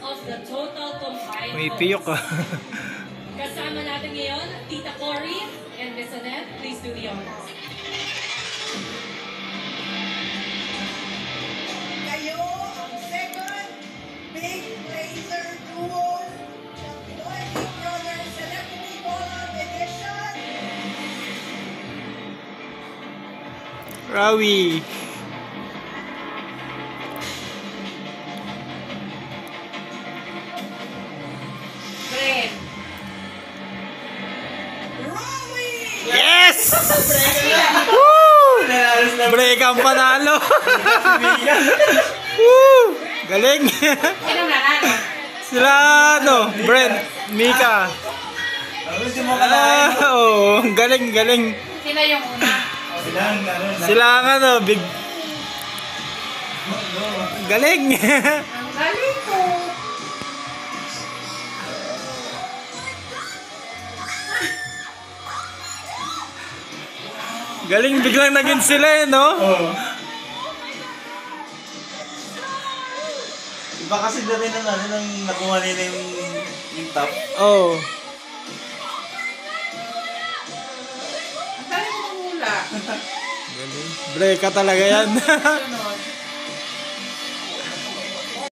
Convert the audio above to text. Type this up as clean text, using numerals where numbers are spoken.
of the total combined May piyok ah. Kasama natin ngayon, Tita Cory and Miss Annette. Please do the honors. Kayo ang second Big Laser Duo ng Pinoy Big Brother Celebrity Ball-Up Edition. Rawi. Fred. Rowie! Yes! Woo! Break ang panalo. Woo! Galing. Sino nanalo? Sila ano, Brent, Mika. Oh, galing, galing. Sino yung una? Sila ang ano, big. Galing. Ang galing ko. Galing, biglang naging sila eh, no? Oo. Iba kasi dati na nang nakuha nila yung top. Oh. Ang galing mo hula. Galing. Break ka talaga yan.